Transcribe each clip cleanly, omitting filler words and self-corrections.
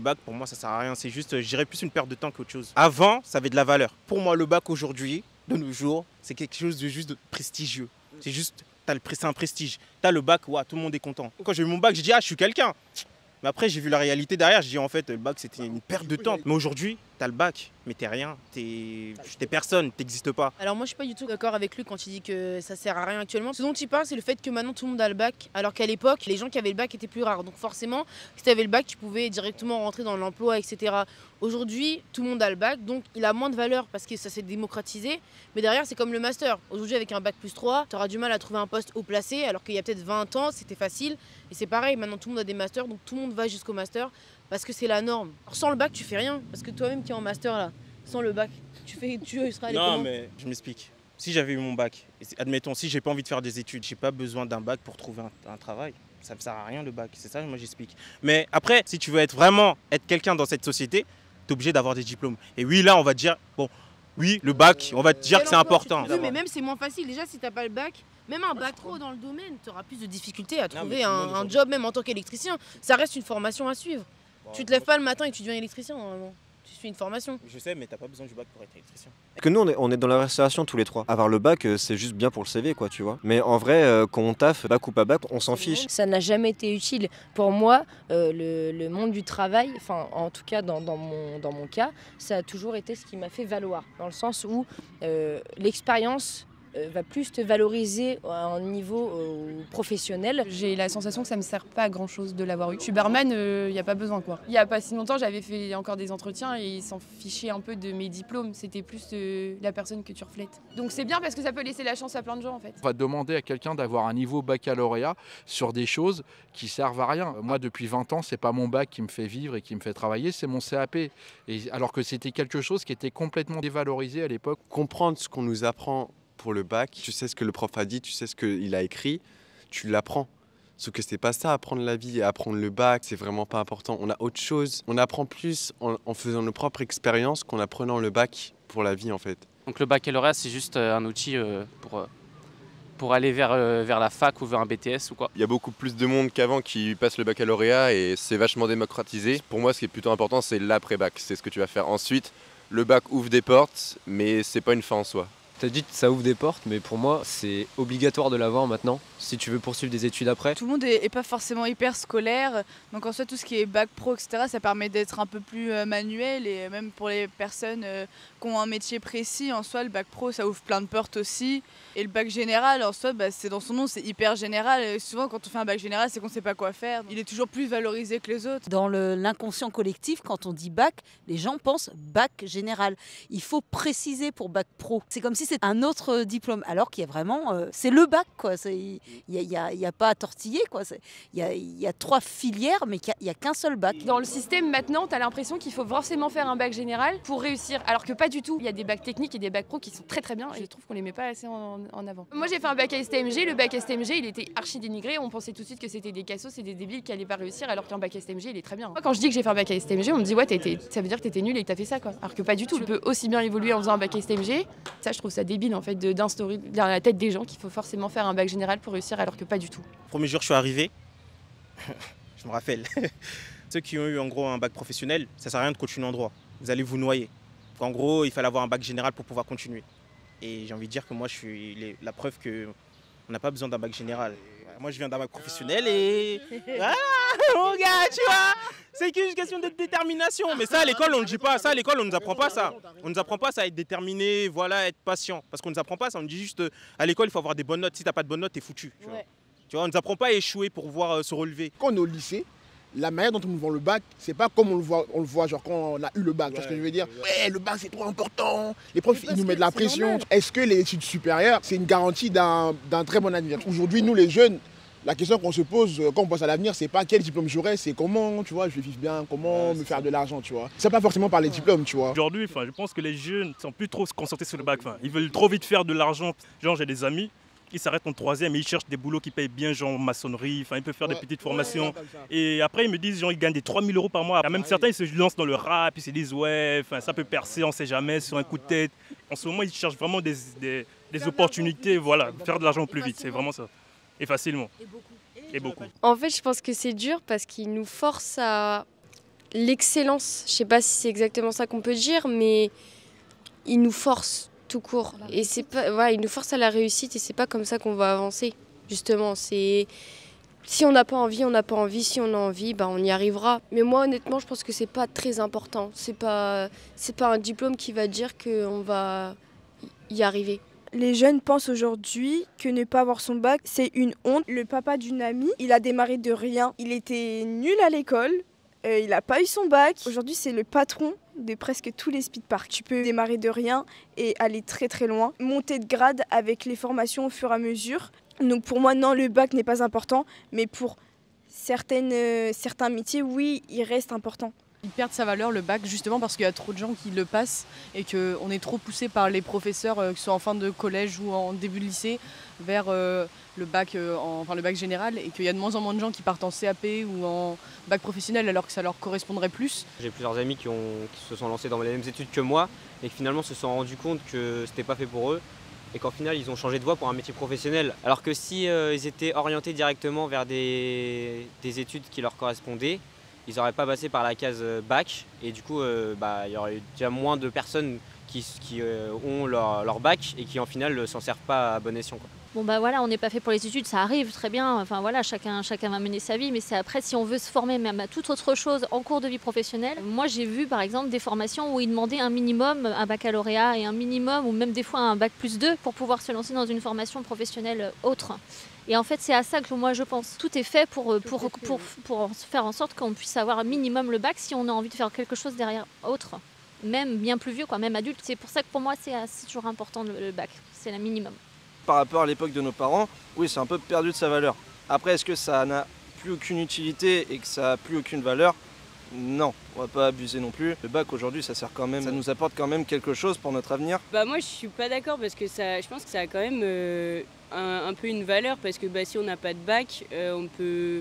Le bac, pour moi, ça sert à rien. C'est juste, je dirais plus une perte de temps qu'autre chose. Avant, ça avait de la valeur. Pour moi, le bac aujourd'hui, de nos jours, c'est quelque chose de juste prestigieux. C'est juste, c'est un prestige. T'as le bac, ouais, tout le monde est content. Quand j'ai eu mon bac, j'ai dit, ah, je suis quelqu'un. Mais après, j'ai vu la réalité derrière. J'ai dit, en fait, le bac, c'était une perte de temps. Mais aujourd'hui, t'as le bac, mais t'es rien. T'es personne, t'existes pas. Alors moi je suis pas du tout d'accord avec lui quand il dit que ça sert à rien actuellement. Ce dont il parle c'est le fait que maintenant tout le monde a le bac, alors qu'à l'époque les gens qui avaient le bac étaient plus rares. Donc forcément si tu avais le bac tu pouvais directement rentrer dans l'emploi etc. Aujourd'hui tout le monde a le bac donc il a moins de valeur parce que ça s'est démocratisé. Mais derrière c'est comme le master. Aujourd'hui avec un bac plus 3 tu auras du mal à trouver un poste haut placé alors qu'il y a peut-être 20 ans c'était facile. Et c'est pareil maintenant tout le monde a des masters donc tout le monde va jusqu'au master parce que c'est la norme. Alors, sans le bac tu fais rien parce que toi-même qui es en master là. Sans le bac, tu seras allé comment ? Non, mais je m'explique. Si j'avais eu mon bac, admettons, si j'ai pas envie de faire des études, j'ai pas besoin d'un bac pour trouver un travail. Ça me sert à rien le bac, c'est ça que moi j'explique. Mais après, si tu veux vraiment être quelqu'un dans cette société, tu es obligé d'avoir des diplômes. Et oui, là, on va te dire, bon, oui, le bac, on va te dire que c'est important. Oui, mais même c'est moins facile. Déjà, si t'as pas le bac, même un bac pro dans le domaine, tu auras plus de difficultés à trouver un job, même en tant qu'électricien. Ça reste une formation à suivre. Tu te lèves pas le matin et tu deviens électricien normalement. Tu suis une formation. Je sais, mais t'as pas besoin du bac pour être électricien. Que nous, on est dans la restauration tous les trois. Avoir le bac, c'est juste bien pour le CV, quoi, tu vois. Mais en vrai, quand on taffe, bac ou pas bac, on s'en fiche. Ça n'a jamais été utile. Pour moi, le monde du travail, enfin, en tout cas dans mon cas, ça a toujours été ce qui m'a fait valoir. Dans le sens où l'expérience va plus te valoriser à un niveau professionnel. J'ai la sensation que ça me sert pas à grand chose de l'avoir eu. Je suis barman, il n'y a pas besoin quoi. Il y a pas si longtemps, j'avais fait encore des entretiens et ils s'en fichaient un peu de mes diplômes. C'était plus la personne que tu reflètes. Donc c'est bien parce que ça peut laisser la chance à plein de gens en fait. On va demander à quelqu'un d'avoir un niveau baccalauréat sur des choses qui servent à rien. Moi, depuis 20 ans, c'est pas mon bac qui me fait vivre et qui me fait travailler, c'est mon CAP. Et alors que c'était quelque chose qui était complètement dévalorisé à l'époque. Comprendre ce qu'on nous apprend pour le bac, tu sais ce que le prof a dit, tu sais ce qu'il a écrit, tu l'apprends. Sauf que c'est pas ça, apprendre la vie et apprendre le bac, c'est vraiment pas important. On a autre chose, on apprend plus en faisant nos propres expériences qu'en apprenant le bac pour la vie en fait. Donc le baccalauréat c'est juste un outil pour aller vers la fac ou vers un BTS ou quoi. Il y a beaucoup plus de monde qu'avant qui passe le baccalauréat et c'est vachement démocratisé. Pour moi ce qui est plutôt important c'est l'après-bac, c'est ce que tu vas faire ensuite. Le bac ouvre des portes mais c'est pas une fin en soi. Tu as dit que ça ouvre des portes, mais pour moi, c'est obligatoire de l'avoir maintenant, si tu veux poursuivre des études après. Tout le monde est pas forcément hyper scolaire, donc en soi, tout ce qui est bac pro, etc., ça permet d'être un peu plus manuel, et même pour les personnes qui ont un métier précis, en soi, le bac pro, ça ouvre plein de portes aussi. Et le bac général, en soi, c'est dans son nom, c'est hyper général. Et souvent, quand on fait un bac général, c'est qu'on ne sait pas quoi faire. Il est toujours plus valorisé que les autres. Dans l'inconscient collectif, quand on dit bac, les gens pensent bac général. Il faut préciser pour bac pro. C'est comme si c'était un autre diplôme, alors qu'il y a vraiment... c'est le bac, quoi. Il n'y a pas à tortiller, quoi. Il y a 3 filières, mais il n'y a qu'un seul bac. Dans le système, maintenant, tu as l'impression qu'il faut forcément faire un bac général pour réussir, alors que pas du tout. Il y a des bacs techniques et des bacs pro qui sont très très bien, et je trouve qu'on les met pas assez en avant. Moi, j'ai fait un bac STMG. Le bac STMG, il était archi dénigré. On pensait tout de suite que c'était des cassos et des débiles qui allaient pas réussir, alors qu'un bac STMG, il est très bien. Moi, quand je dis que j'ai fait un bac STMG, on me dit ouais, ça veut dire que t'étais nul et que t'as fait ça, quoi. Alors que pas du tout. Tu peux aussi bien évoluer en faisant un bac STMG. Ça, je trouve ça débile en fait d'instaurer dans la tête des gens qu'il faut forcément faire un bac général pour réussir, alors que pas du tout. Premier jour, je suis arrivé. Je me rappelle. Ceux qui ont eu en gros un bac professionnel, ça sert à rien de continuer en droit. Vous allez vous noyer. En gros, il fallait avoir un bac général pour pouvoir continuer. Et j'ai envie de dire que moi, je suis la preuve qu'on n'a pas besoin d'un bac général. Moi, je viens d'un bac professionnel et... Voilà, mon gars, tu vois. C'est qu'une question de détermination. Mais ça, à l'école, on ne le dit pas. Ça, à l'école, on ne nous apprend pas ça. On ne nous apprend pas ça, à être déterminé, voilà, être patient. Parce qu'on ne nous apprend pas ça. On nous dit juste, à l'école, il faut avoir des bonnes notes. Si tu n'as pas de bonnes notes, tu es foutu. Tu vois, on ne nous apprend pas à échouer pour pouvoir se relever. Quand on est au lycée, la manière dont on nous vend le bac, c'est pas comme on le voit genre quand on a eu le bac. Tu vois ce que je veux dire? Ouais, le bac c'est trop important. Les profs ils nous mettent de la pression. Est-ce que les études supérieures c'est une garantie d'un très bon avenir? Aujourd'hui, nous les jeunes, la question qu'on se pose quand on pense à l'avenir, c'est pas quel diplôme j'aurai, c'est comment, tu vois, je vais vivre bien, comment me faire de l'argent, tu vois. C'est pas forcément par les diplômes, tu vois. Aujourd'hui, je pense que les jeunes sont plus trop concentrés sur le bac. Ils veulent trop vite faire de l'argent. Genre, j'ai des amis. Ils s'arrêtent en 3e et ils cherchent des boulots qui payent bien, genre maçonnerie, ils peuvent faire des petites formations. Et après, ils me disent, genre, ils gagnent des 3 000 € par mois. Il y a même certains, ils se lancent dans le rap, ils se disent, ouais, ça peut percer, on ne sait jamais, sur un coup de tête. En ce moment, ils cherchent vraiment des opportunités, voilà, faire de l'argent plus vite, c'est vraiment ça. Et facilement. Et beaucoup. En fait, je pense que c'est dur parce qu'ils nous forcent à l'excellence. Je sais pas si c'est exactement ça qu'on peut dire, mais il nous force tout court. Et c'est pas, voilà, il nous force à la réussite et c'est pas comme ça qu'on va avancer. Justement, c'est si on n'a pas envie, on n'a pas envie. Si on a envie, on y arrivera. Mais moi, honnêtement, je pense que c'est pas très important. C'est pas un diplôme qui va dire qu'on va y arriver. Les jeunes pensent aujourd'hui que ne pas avoir son bac, c'est une honte. Le papa d'une amie, il a démarré de rien. Il était nul à l'école, il n'a pas eu son bac. Aujourd'hui, c'est le patron de presque tous les speedparks. Tu peux démarrer de rien et aller très très loin. Monter de grade avec les formations au fur et à mesure. Donc pour moi, non, le bac n'est pas important. Mais pour certains métiers, oui, il reste important. Il perd sa valeur le bac justement parce qu'il y a trop de gens qui le passent et qu'on est trop poussé par les professeurs, que ce soit en fin de collège ou en début de lycée, vers le bac général et qu'il y a de moins en moins de gens qui partent en CAP ou en bac professionnel alors que ça leur correspondrait plus. J'ai plusieurs amis qui se sont lancés dans les mêmes études que moi et qui finalement se sont rendus compte que c'était pas fait pour eux et qu'en final ils ont changé de voie pour un métier professionnel. Alors que si ils étaient orientés directement vers des études qui leur correspondaient, ils n'auraient pas passé par la case bac et du coup il y aurait eu déjà moins de personnes qui ont leur bac et qui en final s'en servent pas à bon escient, quoi. Bon voilà, on n'est pas fait pour les études, ça arrive très bien, enfin voilà, chacun va mener sa vie, mais c'est après si on veut se former même à toute autre chose en cours de vie professionnelle. Moi j'ai vu par exemple des formations où ils demandaient un minimum, un baccalauréat et un minimum ou même des fois un bac plus 2 pour pouvoir se lancer dans une formation professionnelle autre. Et en fait c'est à ça que moi je pense. Tout est fait pour faire en sorte qu'on puisse avoir un minimum le bac si on a envie de faire quelque chose derrière autre. Même bien plus vieux, même adulte. C'est pour ça que pour moi c'est toujours important le bac, c'est le minimum. Par rapport à l'époque de nos parents, oui, c'est un peu perdu de sa valeur. Après, est-ce que ça n'a plus aucune utilité et que ça n'a plus aucune valeur? Non, on va pas abuser non plus. Le bac aujourd'hui, ça sert quand même, ça nous apporte quand même quelque chose pour notre avenir. Moi, je suis pas d'accord parce que je pense que ça a quand même un peu une valeur parce que si on n'a pas de bac, on peut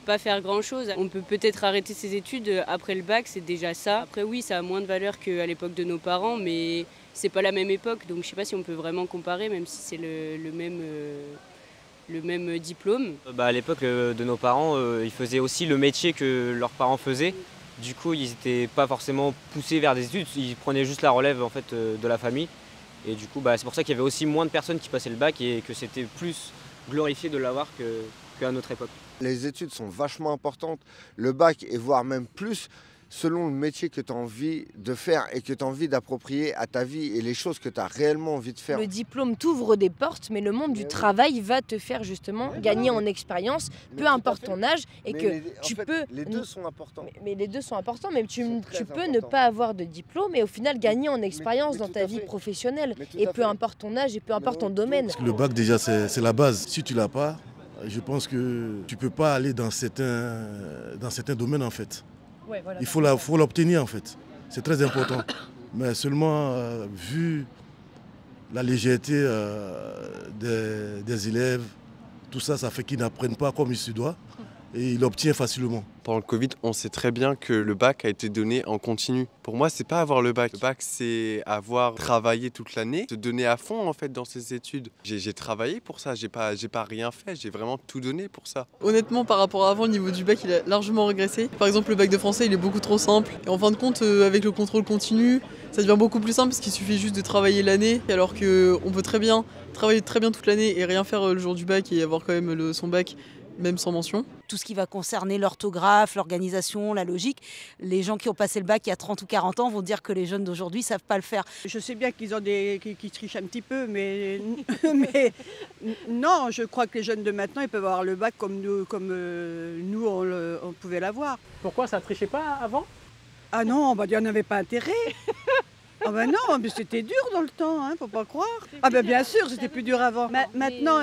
pas faire grand-chose. On peut peut-être arrêter ses études après le bac, c'est déjà ça. Après, oui, ça a moins de valeur qu'à l'époque de nos parents, mais c'est pas la même époque, donc je sais pas si on peut vraiment comparer, même si c'est le même diplôme. À l'époque de nos parents, ils faisaient aussi le métier que leurs parents faisaient. Du coup, ils n'étaient pas forcément poussés vers des études, ils prenaient juste la relève en fait, de la famille. Et du coup, c'est pour ça qu'il y avait aussi moins de personnes qui passaient le bac et que c'était plus glorifié de l'avoir qu'à notre époque. Les études sont vachement importantes, le bac et voire même plus, selon le métier que tu as envie de faire et que tu as envie d'approprier à ta vie et les choses que tu as réellement envie de faire. Le diplôme t'ouvre des portes, mais le monde du travail va te faire justement gagner en expérience, peu importe ton âge, et que tu peux... Les deux sont importants. Mais les deux sont importants, mais tu peux ne pas avoir de diplôme et au final gagner en expérience dans ta vie professionnelle, et peu importe ton âge et peu importe ton domaine. Parce que le bac déjà c'est la base. Si tu l'as pas, je pense que tu peux pas aller dans certains domaines en fait. Ouais, voilà, il faut l'obtenir en fait, c'est très important. Mais seulement vu la légèreté des élèves, tout ça, ça fait qu'ils n'apprennent pas comme il se doit et ils l'obtiennent facilement. Pendant le Covid, on sait très bien que le bac a été donné en continu. Pour moi, c'est pas avoir le bac. Le bac, c'est avoir travaillé toute l'année, se donner à fond en fait dans ses études. J'ai travaillé pour ça, j'ai pas rien fait, j'ai vraiment tout donné pour ça. Honnêtement, par rapport à avant, le niveau du bac, il a largement régressé. Par exemple, le bac de français, il est beaucoup trop simple. Et en fin de compte, avec le contrôle continu, ça devient beaucoup plus simple parce qu'il suffit juste de travailler l'année, alors qu'on peut très bien travailler très bien toute l'année et rien faire le jour du bac et avoir quand même son bac, même sans mention. Tout ce qui va concerner l'orthographe, l'organisation, la logique, les gens qui ont passé le bac il y a 30 ou 40 ans vont dire que les jeunes d'aujourd'hui ne savent pas le faire. Je sais bien qu'ils trichent un petit peu, mais non, je crois que les jeunes de maintenant, ils peuvent avoir le bac comme nous on pouvait l'avoir. Pourquoi ça ne trichait pas avant? Ah non, il n'y en avait pas intérêt. Ah ben non, mais c'était dur dans le temps, faut pas croire. Ah ben bien sûr, c'était plus dur avant. Maintenant,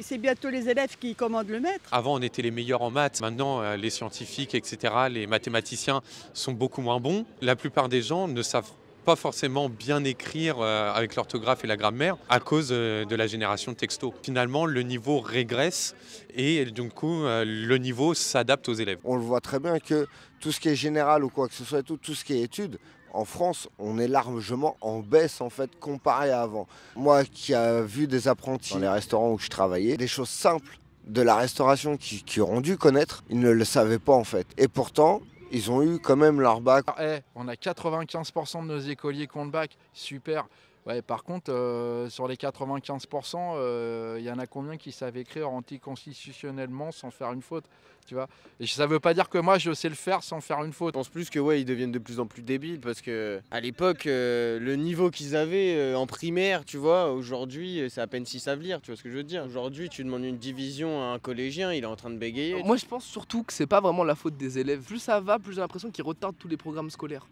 c'est bientôt les élèves qui commandent le maître. Avant, on était les meilleurs en maths. Maintenant, les scientifiques, etc., les mathématiciens sont beaucoup moins bons. La plupart des gens ne savent pas forcément bien écrire avec l'orthographe et la grammaire à cause de la génération texto. Finalement, le niveau régresse et du coup, le niveau s'adapte aux élèves. On le voit très bien que tout ce qui est général ou quoi que ce soit, tout ce qui est études, en France, on est largement en baisse en fait comparé à avant. Moi qui ai vu des apprentis dans les restaurants où je travaillais, des choses simples de la restauration qui auront dû connaître, ils ne le savaient pas en fait. Et pourtant, ils ont eu quand même leur bac. On a 95% de nos écoliers qui ont le bac, super. Ouais, par contre, sur les 95%, il y en a combien qui savent écrire anticonstitutionnellement sans faire une faute, tu vois. Et ça veut pas dire que moi je sais le faire sans faire une faute. Je pense plus que ouais, ils deviennent de plus en plus débiles parce que à l'époque, le niveau qu'ils avaient en primaire, tu vois, aujourd'hui, c'est à peine s'ils savent lire, tu vois ce que je veux dire. Aujourd'hui, tu demandes une division à un collégien, il est en train de bégayer. Moi, je pense surtout que c'est pas vraiment la faute des élèves. Plus ça va, plus j'ai l'impression qu'ils retardent tous les programmes scolaires.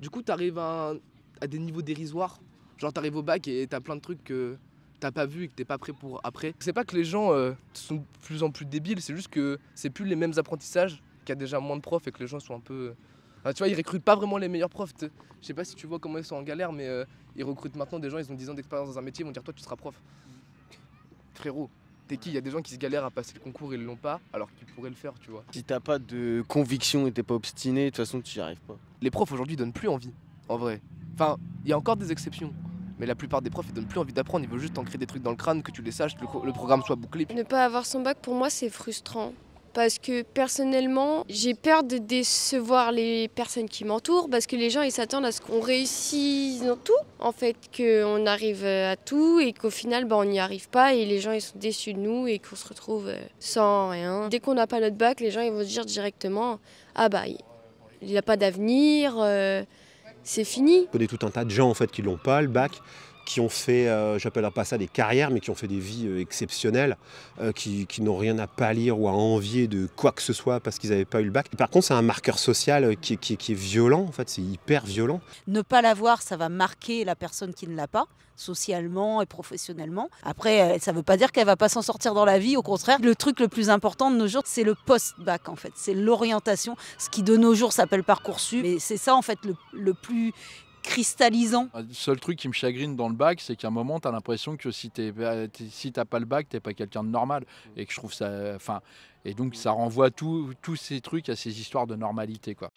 Du coup, t'arrives à des niveaux dérisoires. Genre t'arrives au bac et t'as plein de trucs que t'as pas vu et que t'es pas prêt pour après. C'est pas que les gens sont de plus en plus débiles, c'est juste que c'est plus les mêmes apprentissages, qu'il y a déjà moins de profs et que les gens sont un peu... tu vois, ils recrutent pas vraiment les meilleurs profs. Je sais pas si tu vois comment ils sont en galère, mais ils recrutent maintenant des gens, ils ont 10 ans d'expérience dans un métier, ils vont dire toi tu seras prof. Frérot, t'es qui? Il y a des gens qui se galèrent à passer le concours et ils l'ont pas, alors qu'ils pourraient le faire, tu vois. Si t'as pas de conviction et t'es pas obstiné, de toute façon tu y arrives pas. Les profs aujourd'hui donnent plus envie, en vrai. Enfin, il y a encore des exceptions. Mais la plupart des profs ils donnent plus envie d'apprendre, ils veulent juste t'ancrer des trucs dans le crâne, que tu les saches, que le programme soit bouclé. Ne pas avoir son bac pour moi c'est frustrant. Parce que personnellement, j'ai peur de décevoir les personnes qui m'entourent parce que les gens ils s'attendent à ce qu'on réussisse dans tout. En fait, qu'on arrive à tout et qu'au final on n'y arrive pas et les gens ils sont déçus de nous et qu'on se retrouve sans rien. Dès qu'on n'a pas notre bac, les gens ils vont se dire directement ah bah il n'y a pas d'avenir. C'est fini. Je connais tout un tas de gens en fait qui l'ont pas le bac, qui ont fait, j'appelle pas ça des carrières, mais qui ont fait des vies exceptionnelles, qui n'ont rien à pâlir ou à envier de quoi que ce soit parce qu'ils n'avaient pas eu le bac. Par contre, c'est un marqueur social qui est violent, en fait, c'est hyper violent. Ne pas l'avoir, ça va marquer la personne qui ne l'a pas, socialement et professionnellement. Après, ça ne veut pas dire qu'elle ne va pas s'en sortir dans la vie, au contraire. Le truc le plus important de nos jours, c'est le post-bac, en fait. C'est l'orientation, ce qui de nos jours s'appelle Parcoursup. Mais c'est ça, en fait, le plus cristallisant. Le seul truc qui me chagrine dans le bac, c'est qu'à un moment, tu as l'impression que si t'as pas le bac, t'es pas quelqu'un de normal. Et que je trouve ça... et donc ça renvoie tous ces trucs à ces histoires de normalité, quoi.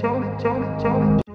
Tell me.